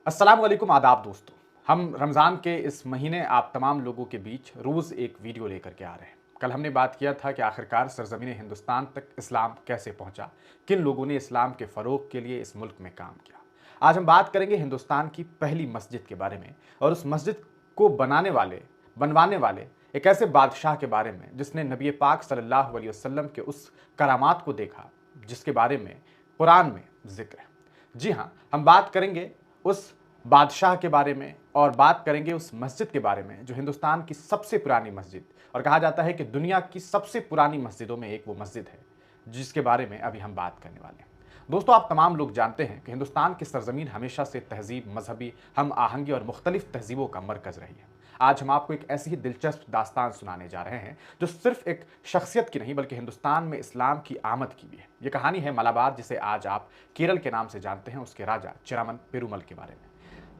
अस्सलाम वालेकुम आदाब दोस्तों। हम रमज़ान के इस महीने आप तमाम लोगों के बीच रोज़ एक वीडियो लेकर के आ रहे हैं। कल हमने बात किया था कि आखिरकार सरज़मीन हिंदुस्तान तक इस्लाम कैसे पहुंचा, किन लोगों ने इस्लाम के फ़रोग़ के लिए इस मुल्क में काम किया। आज हम बात करेंगे हिंदुस्तान की पहली मस्जिद के बारे में और उस मस्जिद को बनवाने वाले एक ऐसे बादशाह के बारे में जिसने नबी पाक सल्लल्लाहु अलैहि वसल्लम के उस करामात को देखा जिसके बारे में कुरान में ज़िक्र है। जी हाँ, हम बात करेंगे उस बादशाह के बारे में और बात करेंगे उस मस्जिद के बारे में जो हिंदुस्तान की सबसे पुरानी मस्जिद और कहा जाता है कि दुनिया की सबसे पुरानी मस्जिदों में एक वो मस्जिद है जिसके बारे में अभी हम बात करने वाले हैं। दोस्तों, आप तमाम लोग जानते हैं कि हिंदुस्तान की सरजमीन हमेशा से तहजीब, मजहबी हम आहंगी और मुख्तलिफ तहजीबों का मरकज़ रही है। आज हम आपको एक ऐसी ही दिलचस्प दास्तान सुनाने जा रहे हैं जो सिर्फ एक शख्सियत की नहीं बल्कि हिंदुस्तान में इस्लाम की आमद की भी है। ये कहानी है मलाबार, जिसे आज आप केरल के नाम से जानते हैं, उसके राजा चिरामन पेरुमल के बारे में।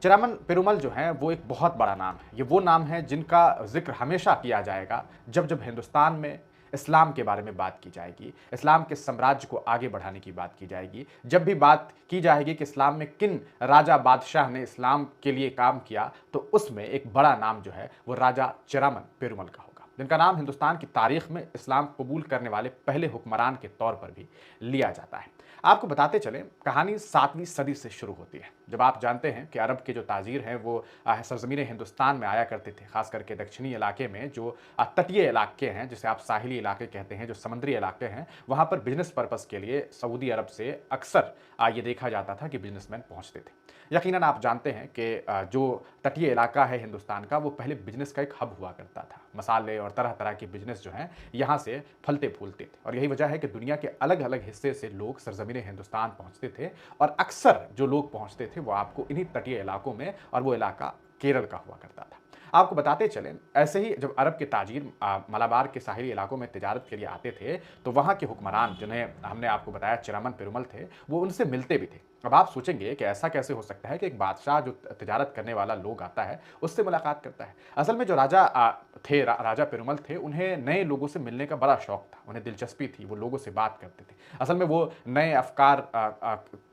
चिरामन पेरुमल जो है वो एक बहुत बड़ा नाम है। ये वो नाम है जिनका जिक्र हमेशा किया जाएगा जब जब हिंदुस्तान में इस्लाम के बारे में बात की जाएगी, इस्लाम के साम्राज्य को आगे बढ़ाने की बात की जाएगी, जब भी बात की जाएगी कि इस्लाम में किन राजा बादशाह ने इस्लाम के लिए काम किया, तो उसमें एक बड़ा नाम जो है वो राजा चिरामन पेरुमल का होगा, जिनका नाम हिंदुस्तान की तारीख में इस्लाम कबूल करने वाले पहले हुक्मरान के तौर पर भी लिया जाता है। आपको बताते चलें, कहानी 7वीं सदी से शुरू होती है, जब आप जानते हैं कि अरब के जो ताजीर हैं वो सरजमीन हिंदुस्तान में आया करते थे, खास करके दक्षिणी इलाके में जो तटीय इलाके हैं, जिसे आप साहिली इलाके कहते हैं, जो समुद्री इलाके हैं, वहाँ पर बिजनेस पर्पस के लिए सऊदी अरब से अक्सर ये देखा जाता था कि बिजनेसमैन पहुँचते थे। यकीनन आप जानते हैं कि जो तटीय इलाका है हिंदुस्तान का, वो पहले बिजनेस का एक हब हुआ करता था। मसाले और तरह तरह के बिजनेस जो हैं यहाँ से फलते फूलते थे और यही वजह है कि दुनिया के अलग अलग हिस्से से लोग सरजमीन हिंदुस्तान पहुँचते थे और अक्सर जो लोग पहुँचते थे वो आपको इन्हीं तटीय इलाकों में, और वो इलाका केरल का हुआ करता था। आपको बताते चलें, ऐसे ही जब अरब के ताजीर मलाबार के साहिली इलाकों में तिजारत के लिए आते थे, तो वहाँ के हुक्मरान, जिन्हें हमने आपको बताया चिरामन पेरुमल थे, वो उनसे मिलते भी थे। अब आप सोचेंगे कि ऐसा कैसे हो सकता है कि एक बादशाह जो तिजारत करने वाला लोग आता है, उससे मुलाकात करता है। असल में जो राजा पेरुमल थे, उन्हें नए लोगों से मिलने का बड़ा शौक था, उन्हें दिलचस्पी थी, वो लोगों से बात करते थे। असल में वो नए अफ़कार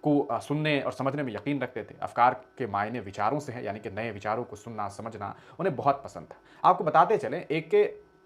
को सुनने और समझने में यकीन रखते थे। अफ़कार के मायने विचारों से हैं, यानी कि नए विचारों को सुनना, समझना उन्हें बहुत पसंद था। आपको बताते चलें, एक के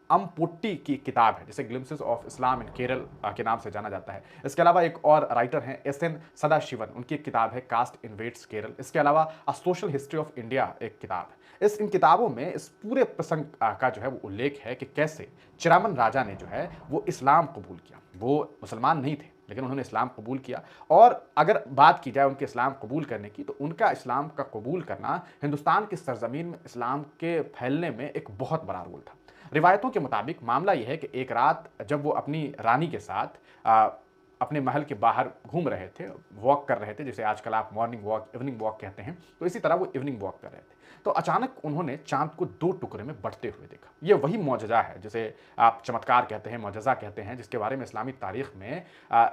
अम्पुट्टी की किताब है जिसे ग्लिम्पसेस ऑफ इस्लाम इन केरल के नाम से जाना जाता है। इसके अलावा एक और राइटर हैं एस.एन. सदाशिवन, उनकी एक किताब है कास्ट इन्वेड्स केरल। इसके अलावा a social history of India एक किताब है। इन किताबों में इस पूरे प्रसंग का जो है वो उल्लेख है कि कैसे चिरामन राजा ने जो है वो इस्लाम कबूल किया। वो मुसलमान नहीं थे, लेकिन उन्होंने इस्लाम कबूल किया। और अगर बात की जाए उनके इस्लाम कबूल करने की, तो उनका इस्लाम का कबूल करना हिंदुस्तान की सरजमीन में इस्लाम के फैलने में एक बहुत बड़ा रोल था। रिवायतों के मुताबिक मामला यह है कि एक रात जब वो अपनी रानी के साथ अपने महल के बाहर घूम रहे थे, वॉक कर रहे थे, जिसे आजकल आप मॉर्निंग वॉक, इवनिंग वॉक कहते हैं, तो इसी तरह वो इवनिंग वॉक कर रहे थे, तो अचानक उन्होंने चांद को 2 टुकड़े में बँटते हुए देखा। ये वही मौजज़ा है जिसे आप चमत्कार कहते हैं, मौजज़ा कहते हैं, जिसके बारे में इस्लामी तारीख में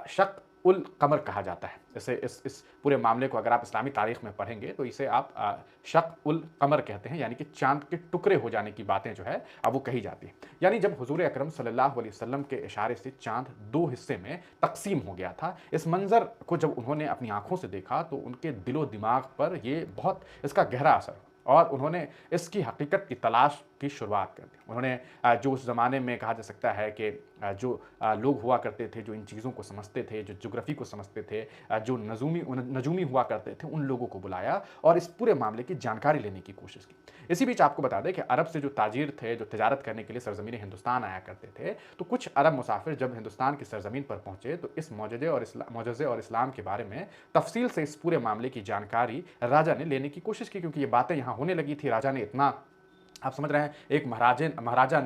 शक उल कमर कहा जाता है। इसे इस पूरे मामले को अगर आप इस्लामी तारीख में पढ़ेंगे तो इसे आप शक उल कमर कहते हैं, यानी कि चांद के टुकड़े हो जाने की बातें जो है वो कही जाती है। यानी जब हुजूर अकरम सल्लल्लाहु अलैहि वसल्लम के इशारे से चांद 2 हिस्से में तकसीम हो गया था। इस मंजर को जब उन्होंने अपनी आंखों से देखा तो उनके दिलो दिमाग पर ये बहुत इसका गहरा असर हुआ और उन्होंने इसकी हकीकत की तलाश की शुरुआत कर दी। उन्होंने जो उस ज़माने में कहा जा सकता है कि जो लोग हुआ करते थे, जो इन चीज़ों को समझते थे, जो ज्योग्राफी को समझते थे, जो नजूमी हुआ करते थे, उन लोगों को बुलाया और इस पूरे मामले की जानकारी लेने की कोशिश की। इसी बीच आपको बता दें कि अरब से जो ताजिर थे, जो तिजारत करने के लिए सरजमीन हिंदुस्तान आया करते थे, तो कुछ अरब मुसाफिर जब हिंदुस्तान की सरजमीन पर पहुंचे तो इस मौजज़े और इस्लाम के बारे में तफसील से इस पूरे मामले की जानकारी राजा ने लेने की कोशिश की, क्योंकि ये बातें यहाँ होने लगी थी। राजा ने इतना, आप समझ रहे हैं, एक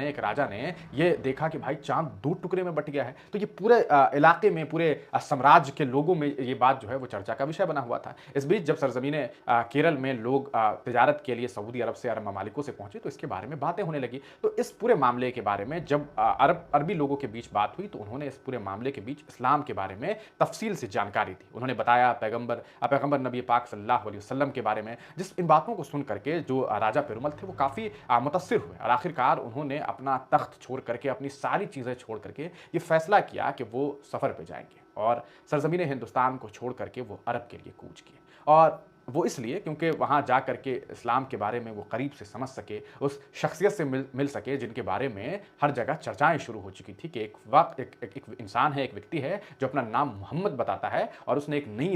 एक राजा ने ये देखा कि भाई चाँद 2 टुकड़े में बँट गया है, तो ये पूरे इलाके में, पूरे साम्राज्य के लोगों में ये बात जो है वो चर्चा का विषय बना हुआ था। इस बीच जब सरज़मीने केरल में लोग तिजारत के लिए सऊदी अरब से, अरब ममालिकों से पहुँचे, तो इसके बारे में बातें होने लगी। तो इस पूरे मामले के बारे में जब अरबी लोगों के बीच बात हुई, तो उन्होंने इस पूरे मामले के बीच इस्लाम के बारे में तफ़सील से जानकारी दी। उन्होंने बताया पैगंबर नबी पाक सल्लल्लाहु अलैहि वसल्लम के बारे में, जिस इन बातों को सुन करके जो राजा पेरुमल थे वो काफ़ी मुतस्सिर हुए और आखिरकार उन्होंने अपना तख्त छोड़ करके, अपनी सारी चीज़ें छोड़ करके ये फैसला किया कि वो सफ़र पे जाएंगे और सरजमीन हिंदुस्तान को छोड़ करके वो अरब के लिए कूच किए। और वो इसलिए क्योंकि वहाँ जा कर के इस्लाम के बारे में वो करीब से समझ सके, उस शख्सियत से मिल सके जिनके बारे में हर जगह चर्चाएँ शुरू हो चुकी थी कि एक वक़्त एक इंसान है, एक व्यक्ति है जो अपना नाम मोहम्मद बताता है और उसने एक नई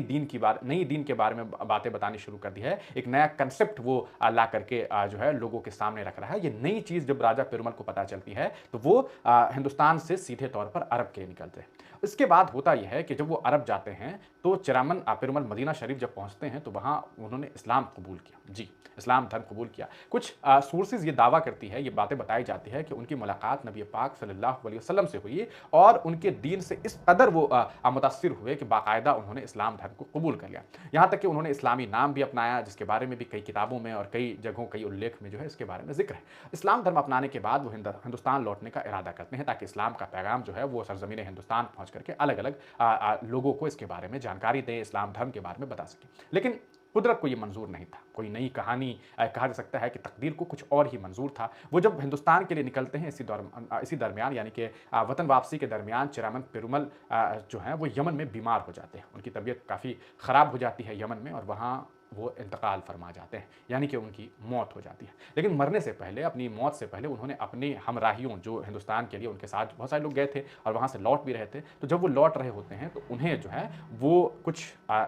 दीन के बारे में बातें बतानी शुरू कर दी है। एक नया कांसेप्ट वो ला करके जो है लोगों के सामने रख रहा है। ये नई चीज़ जब राजा पेरुमल को पता चलती है तो वो हिंदुस्तान से सीधे तौर पर अरब के लिए निकलते हैं। इसके बाद होता यह है कि जब वो अरब जाते हैं तो पेरुमल मदीना शरीफ जब पहुँचते हैं तो वहाँ उन्होंने इस्लाम कबूल किया। जी, इस्लाम धर्म कबूल किया। कुछ सोर्सेज़ ये दावा करती है, ये बातें बताई जाती है कि उनकी मुलाकात नबी पाक सल्लल्लाहु अलैहि वसल्लम से हुई और उनके दीन से इस कदर वो मुतासिर हुए कि बाकायदा उन्होंने इस्लाम धर्म को कबूल कर लिया। यहाँ तक कि उन्होंने इस्लामी नाम भी अपनाया, जिसके बारे में भी कई किताबों में और कई जगहों, कई उल्लेख में जो है इसके बारे में ज़िक्र है। इस्लाम धर्म अपनाने के बाद वो हिंदुस्तान लौटने का इरादा करते हैं ताकि इस्लाम का पैगाम जो है वो सरज़मीन हिंदुस्तान पहुँच करके अलग-अलग लोगों को इसके बारे में जानकारी दें, इस्लाम धर्म के बारे में बता सकें। लेकिन कुदरत को ये मंजूर नहीं था। कोई नई कहानी, कहा जा सकता है कि तकदीर को कुछ और ही मंजूर था। वो जब हिंदुस्तान के लिए निकलते हैं इसी दरमियान यानी कि वतन वापसी के दरमियान चिरामन पेरुमल जो हैं वो यमन में बीमार हो जाते हैं। उनकी तबीयत काफ़ी ख़राब हो जाती है यमन में और वहाँ वो इंतकाल फरमा जाते हैं, यानी कि उनकी मौत हो जाती है। लेकिन मरने से पहले, अपनी मौत से पहले उन्होंने अपने हमराहियों जो हिंदुस्तान के लिए उनके साथ बहुत सारे लोग गए थे और वहाँ से लौट भी रहे थे, तो जब वो लौट रहे होते हैं तो उन्हें जो है वो कुछ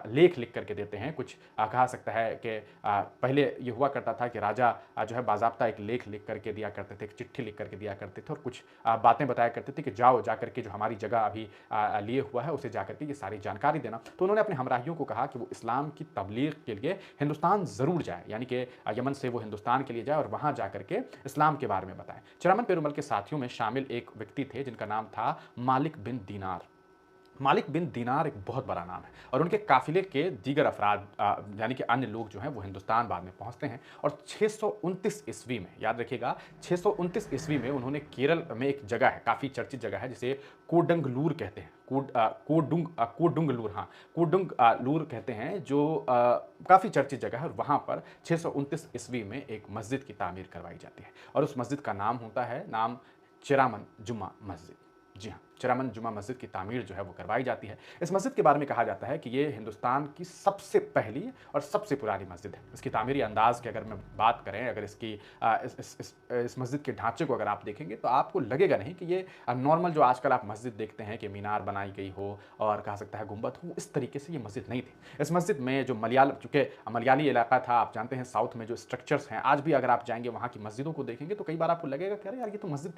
लेख लिख करके देते हैं। कुछ कहा सकता है कि पहले ये हुआ करता था कि राजा जो है बाज़ाब्ता एक लेख लिख करके दिया करते थे, एक चिट्ठी लिख करके दिया करते थे और कुछ बातें बताया करते थे कि जाओ जा करके जो हमारी जगह अभी लिए हुआ है उसे जा करके ये सारी जानकारी देना। तो उन्होंने अपने हमराहियों को कहा कि वो इस्लाम की तबलीग के लिए हिंदुस्तान ज़रूर जाए, यानी कि यमन से वो हिंदुस्तान के लिए जाए और वहाँ जा करके इस्लाम के बारे में बताएं। चिरामन पेरुमल के साथियों में शामिल एक व्यक्ति थे जिनका नाम था मालिक बिन दीनार। मालिक बिन दीनार एक बहुत बड़ा नाम है और उनके काफ़िले के दीगर अफराद यानी कि अन्य लोग जो हैं वो हिंदुस्तान बाद में पहुंचते हैं और 629 ईस्वी में, याद रखिएगा 629 ईस्वी में उन्होंने केरल में एक जगह है, काफ़ी चर्चित जगह है जिसे कोडंगलूर कहते हैं। कोडुंगलूर, हाँ, कोडुंगलूर कहते हैं, जो काफ़ी चर्चित जगह है और वहाँ पर 629 ईस्वी में एक मस्जिद की तामीर करवाई जाती है और उस मस्जिद का नाम होता है चिरामन जुमा मस्जिद। जी हाँ, चिरामन जुमा मस्जिद की तामीर जो है वो करवाई जाती है। इस मस्जिद के बारे में कहा जाता है कि ये हिंदुस्तान की सबसे पहली और सबसे पुरानी मस्जिद है। इसकी तामीरी अंदाज़ की अगर मैं बात करें, अगर इसकी इस मस्जिद के ढांचे को अगर आप देखेंगे तो आपको लगेगा नहीं कि ये नॉर्मल जो आजकल आप मस्जिद देखते हैं कि मीनार बनाई गई हो और कहा सकता है गुंबद हो, इस तरीके से ये मस्जिद नहीं थी। इस मस्जिद में जो चूँकि मलयाली इलाका था, आप जानते हैं साउथ में जो स्ट्रक्चर्स हैं, आज भी अगर आप जाएंगे वहाँ की मस्जिदों को देखेंगे तो कई बार आपको लगेगा कि अरे यार ये तो मस्जिद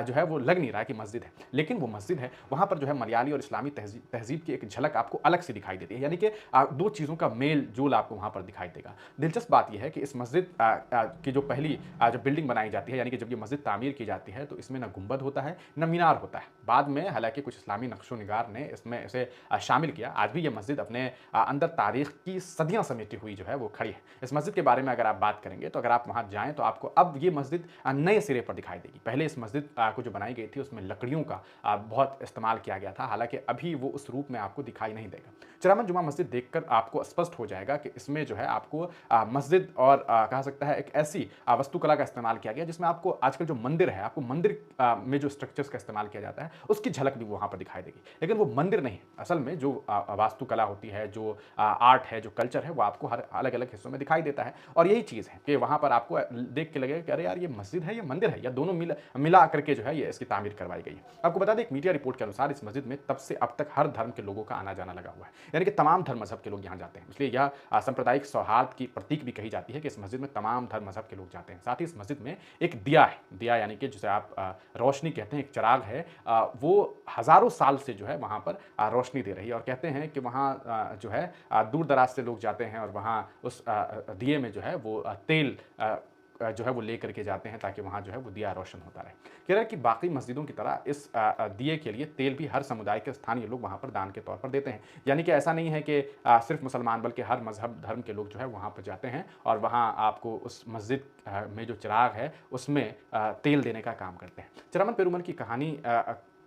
जो है वो लग नहीं रहा है कि मस्जिद है, लेकिन वो मस्जिद है। वहाँ पर जो है मलयाली और इस्लामी तहजीब की एक झलक आपको अलग से दिखाई देती है, यानी कि दो चीज़ों का मेल जोल आपको वहाँ पर दिखाई देगा। दिलचस्प बात यह है कि इस मस्जिद की जो पहली जो बिल्डिंग बनाई जाती है, यानी कि जब ये मस्जिद तामीर की जाती है तो इसमें न गुंबद होता है न मीनार होता है। बाद में हालांकि कुछ इस्लामी नक्शो निगार ने इसमें इसे शामिल किया। आज भी ये मस्जिद अपने अंदर तारीख की सदियाँ समेटी हुई जो है वो खड़ी है। इस मस्जिद के बारे में अगर आप बात करेंगे तो अगर आप वहाँ जाएँ तो आपको अब ये मस्जिद नए सिरे पर दिखाई देगी। पहले इस मस्जिद को जो बनाई गई थी उसमें लकड़ियों का बहुत इस्तेमाल किया गया था, हालांकि अभी वो उस रूप में आपको दिखाई नहीं देगा। चिरामन जुमा मस्जिद देखकर आपको स्पष्ट हो जाएगा कि इसमें जो है आपको मस्जिद और कहा सकता है एक ऐसी वास्तुकला का इस्तेमाल किया गया जिसमें आपको आजकल जो मंदिर है, आपको मंदिर में जो स्ट्रक्चर्स का इस्तेमाल किया जाता है उसकी झलक भी वहाँ पर दिखाई देगी। लेकिन वो मंदिर नहीं है, असल में जो वास्तुकला होती है, जो आर्ट है, जो कल्चर है, वो आपको हर अलग अलग हिस्सों में दिखाई देता है। और यही चीज़ है कि वहाँ पर आपको देख के लगेगा कि अरे यार ये मस्जिद है, ये मंदिर है, या दोनों मिला करके जो है ये इसकी तामीर करवाई गई है। आपको बता दें एक मीडिया रिपोर्ट के अनुसार इस मस्जिद में तब से अब तक हर धर्म के लोगों का आना जाना लगा हुआ है, यानी कि तमाम धर्म मजहब के लोग यहाँ जाते हैं। इसलिए यह सांप्रदायिक सौहार्द की प्रतीक भी कही जाती है कि इस मस्जिद में तमाम धर्म मजहब के लोग जाते हैं। साथ ही इस मस्जिद में एक दिया है, दिया यानी कि जिसे आप रोशनी कहते हैं, एक चिराग है, वो हज़ारों साल से जो है वहाँ पर रोशनी दे रही है। और कहते हैं कि वहाँ जो है दूर दराज से लोग जाते हैं और वहाँ उस दिए में जो है वो तेल जो है वो ले करके जाते हैं ताकि वहाँ जो है वो दिया रोशन होता रहे। कह रहा है कि बाकी मस्जिदों की तरह इस दिए के लिए तेल भी हर समुदाय के स्थानीय लोग वहाँ पर दान के तौर पर देते हैं, यानी कि ऐसा नहीं है कि सिर्फ मुसलमान बल्कि हर मजहब धर्म के लोग जो है वहाँ पर जाते हैं और वहाँ आपको उस मस्जिद में जो चिराग है उसमें तेल देने का काम करते हैं। चिरामन पेरुमल की कहानी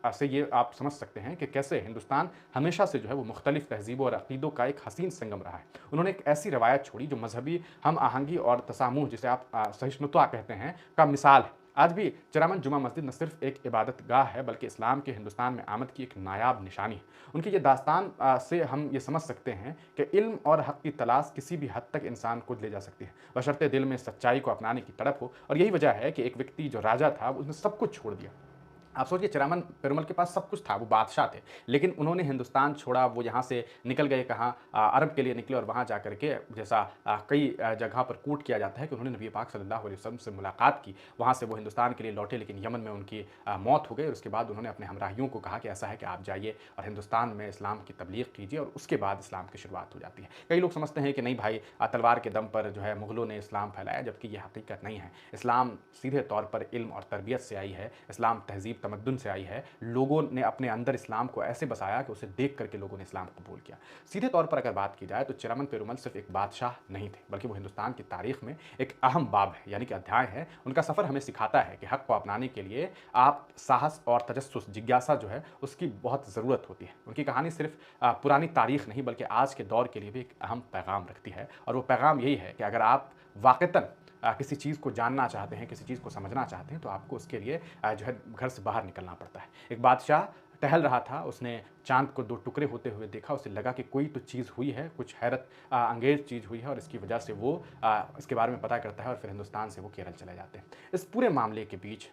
से ये आप समझ सकते हैं कि कैसे हिंदुस्तान हमेशा से जो है वो मुख्तलिफ तहजीबों और अक़ीदों का एक हसीन संगम रहा है। उन्होंने एक ऐसी रवायत छोड़ी जो मजहबी हम आहंगी और तसामुह, जिसे आप सहिष्णुता कहते हैं, का मिसाल है। आज भी चरामन जुमा मस्जिद न सिर्फ एक इबादत गाह है बल्कि इस्लाम के हिंदुस्तान में आमद की एक नायाब निशानी है। उनकी ये दास्तान से हम ये समझ सकते हैं कि इल्म और हक़ की तलाश किसी भी हद तक इंसान को ले जा सकती है, बशर्ते दिल में सच्चाई को अपनाने की तड़प हो। और यही वजह है कि एक व्यक्ति जो राजा था उसने सब कुछ छोड़ दिया। आप सोचिए चरामन पेरुमल के पास सब कुछ था, वो बादशाह थे, लेकिन उन्होंने हिंदुस्तान छोड़ा, वो यहाँ से निकल गए कहाँ अरब के लिए निकले और वहाँ जा कर के जैसा कई जगह पर कूट किया जाता है कि उन्होंने नबी पाक सल्लल्लाहु अलैहि वसल्लम से मुलाकात की, वहाँ से वो हिंदुस्तान के लिए लौटे, लेकिन यमन में उनकी मौत हो गई और उसके बाद उन्होंने अपने हमराहियों को कहा कि ऐसा है कि आप जाइए और हिंदुस्तान में इस्लाम की तबलीग कीजिए और उसके बाद इस्लाम की शुरुआत हो जाती है। कई लोग समझते हैं कि नहीं भाई तलवार के दम पर जो है मुग़लों ने इस्लाम फैलाया, जबकि ये हकीकत नहीं है। इस्लाम सीधे तौर पर इल्म और तरबियत से आई है, इस्लाम तहज़ीब तमद्दुन से आई है। लोगों ने अपने अंदर इस्लाम को ऐसे बसाया कि उसे देख करके लोगों ने इस्लाम कबूल किया। सीधे तौर पर अगर बात की जाए तो चरामन पेरुमल सिर्फ एक बादशाह नहीं थे, बल्कि वो हिंदुस्तान की तारीख में एक अहम बाब है, यानी कि अध्याय है। उनका सफ़र हमें सिखाता है कि हक़ को अपनाने के लिए आप साहस और तजस्सुस, जिज्ञासा जो है उसकी बहुत ज़रूरत होती है। उनकी कहानी सिर्फ पुरानी तारीख नहीं बल्कि आज के दौर के लिए भी एक अहम पैगाम रखती है, और वो पैगाम यही है कि अगर आप वाक़तन किसी चीज़ को जानना चाहते हैं, किसी चीज़ को समझना चाहते हैं, तो आपको उसके लिए जो है घर से बाहर निकलना पड़ता है। एक बादशाह टहल रहा था, उसने चाँद को 2 टुकड़े होते हुए देखा, उसे लगा कि कोई तो चीज़ हुई है, कुछ हैरत अंगेज़ चीज़ हुई है, और इसकी वजह से वो इसके बारे में पता करता है और फिर हिंदुस्तान से वो केरल चले जाते हैं। इस पूरे मामले के बीच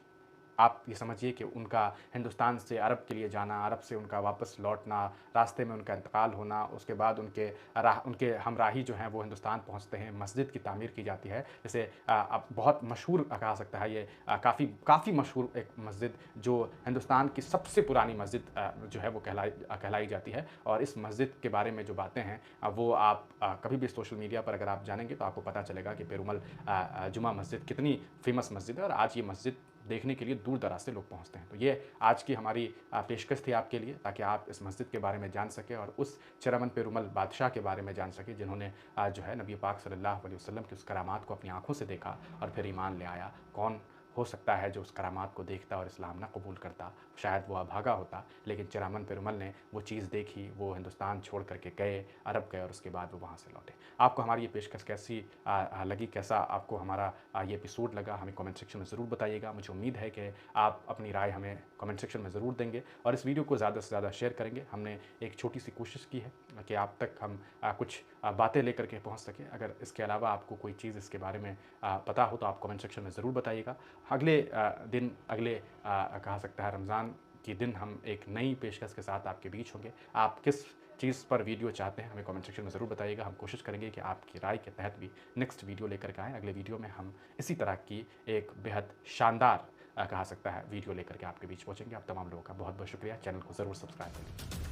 आप ये समझिए कि उनका हिंदुस्तान से अरब के लिए जाना, अरब से उनका वापस लौटना, रास्ते में उनका इंतकाल होना, उसके बाद उनके हमराही जो हैं वो हिंदुस्तान पहुंचते हैं, मस्जिद की तामीर की जाती है। जैसे अब बहुत मशहूर कहा सकता है ये काफ़ी मशहूर एक मस्जिद जो हिंदुस्तान की सबसे पुरानी मस्जिद जो है वो कहलाई जाती है। और इस मस्जिद के बारे में जो बातें हैं वो आप कभी भी सोशल मीडिया पर अगर आप जानेंगे तो आपको पता चलेगा कि पेरुमल जुमा मस्जिद कितनी फ़ेमस मस्जिद है, और आज ये मस्जिद देखने के लिए दूर दराज से लोग पहुंचते हैं। तो ये आज की हमारी पेशकश थी आपके लिए, ताकि आप इस मस्जिद के बारे में जान सकें और उस चरामन पेरुमल बादशाह के बारे में जान सकें जिन्होंने जो है नबी पाक सल्लल्लाहु अलैहि वसल्लम की उस करामात को अपनी आंखों से देखा और फिर ईमान ले आया। कौन हो सकता है जो उस करामात को देखता और इस्लाम ना कबूल करता? शायद वो अभागा होता, लेकिन चरामन पेरुमल ने वो चीज़ देखी, वो हिंदुस्तान छोड़ करके गए, अरब गए और उसके बाद वो वहाँ से लौटे। आपको हमारी ये पेशकश कैसी लगी, कैसा आपको हमारा ये एपिसोड लगा, हमें कमेंट सेक्शन में ज़रूर बताइएगा। मुझे उम्मीद है कि आप अपनी राय हमें कमेंट सेक्शन में ज़रूर देंगे और इस वीडियो को ज़्यादा से ज़्यादा शेयर करेंगे। हमने एक छोटी सी कोशिश की है कि आप तक हम कुछ बातें लेकर के पहुँच सकें। अगर इसके अलावा आपको कोई चीज़ इसके बारे में पता हो तो आप कमेंट सेक्शन में ज़रूर बताइएगा। अगले कहा सकता है रमज़ान के दिन हम एक नई पेशकश के साथ आपके बीच होंगे। आप किस चीज़ पर वीडियो चाहते हैं हमें कमेंट सेक्शन में ज़रूर बताइएगा। हम कोशिश करेंगे कि आपकी राय के तहत भी नेक्स्ट वीडियो लेकर के आएँ। अगले वीडियो में हम इसी तरह की एक बेहद शानदार कहा सकता है वीडियो लेकर के आपके बीच पहुँचेंगे। आप तमाम लोगों का बहुत बहुत शुक्रिया। चैनल को ज़रूर सब्सक्राइब करें।